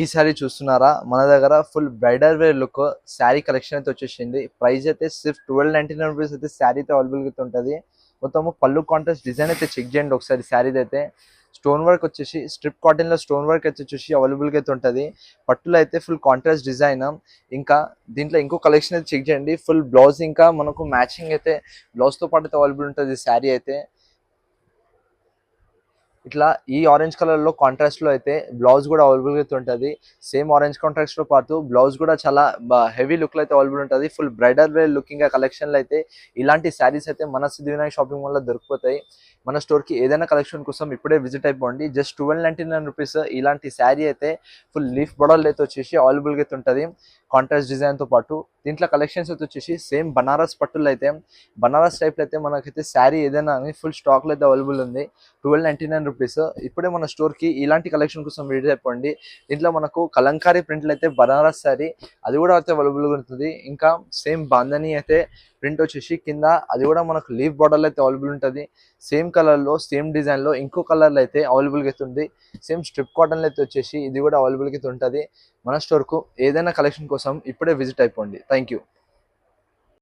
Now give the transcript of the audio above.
ఈ సారీ చూస్తున్నారా, మన దగ్గర full bridal wear look sari collection అయితే వచ్చేసింది. ప్రైస్ అయితే సిర్ఫ్ 1299 రూపీస్ అయితే శారీ అయితే అవైలబుల్ అయితే ఉంటుంది. మొత్తము పళ్ళు కాంట్రాస్ట్ డిజైన్ అయితే చెక్ చేయండి ఒకసారి. శారీది అయితే స్టోన్ వర్క్ వచ్చేసి స్ట్రిప్ కాటన్ లో స్టోన్ వర్క్ అయితే వచ్చేసి అవైలబుల్ అయితే ఉంటుంది. పట్టులో అయితే ఫుల్ కాంట్రాస్ట్ డిజైన్. ఇంకా దీంట్లో ఇంకో కలెక్షన్ అయితే చెక్ చేయండి. ఫుల్ బ్లౌజ్ ఇంకా మనకు మ్యాచింగ్ అయితే బ్లౌజ్ తో పాటు అయితే అవైలబుల్ ఉంటుంది శారీ అయితే. ఇట్లా ఈ ఆరెంజ్ కలర్ లో కాంట్రాస్ట్ లో అయితే బ్లౌజ్ కూడా అవైలబుల్ అయితే ఉంటుంది. సేమ్ ఆరెంజ్ కాంట్రాస్ట్ తో పాటు బ్లౌజ్ కూడా చాలా హెవీ లుక్ లో అయితే అవైలబుల్ ఉంటుంది. Full bridal wear looking collection లో అయితే ఇలాంటి శారీస్ అయితే మన సిద్ధివినాయక్ షాపింగ్ మాల్ లో దొరికిపోతాయి. మన స్టోర్ కి ఏదైనా కలెక్షన్ కోసం ఇప్పుడే విజిట్ అయిపోండి. జస్ట్ 1299 రూపీస్ ఇలాంటి శారీ అయితే ఫుల్ లీఫ్ బోర్డర్ అయితే వచ్చేసి అవైలబుల్ అయితే ఉంటుంది కాంట్రాస్ట్ డిజైన్ తో పాటు. దీంట్లో కలెక్షన్స్ అయితే వచ్చేసి సేమ్ బనారస్ పట్టులు అయితే బనారస్ టైప్ అయితే మనకైతే శారీ ఏదైనా ఫుల్ స్టాక్ లో అయితే అవైలబుల్ ఉంది. 1299 రూపీస్. ఇప్పుడే మన స్టోర్ కి ఇలాంటి కలెక్షన్ కోసం విజిట్ అయిపోండి. దీంట్లో మనకు కలంకారీ ప్రింట్లు అయితే బనారస్ శారీ అది కూడా అయితే అవైలబుల్ ఉంటుంది. ఇంకా సేమ్ బాందని అయితే ప్రింట్ వచ్చేసి కింద అది కూడా మనకు లీఫ్ బార్డర్ అయితే అవైలబుల్ ఉంటుంది. సేమ్ కలర్ లో సేమ్ డిజైన్ లో ఇంకో కలర్ లో అయితే అవైలబుల్ అయితే ఉంది. సేమ్ స్ట్రిప్ కాటన్ అయితే వచ్చేసి ఇది కూడా అవైలబుల్ అయితే ఉంటుంది. మన స్టోర్ కు ఏదైనా కలెక్షన్ కోసం ఇప్పుడే విజిట్ అయిపోండి. Thank you.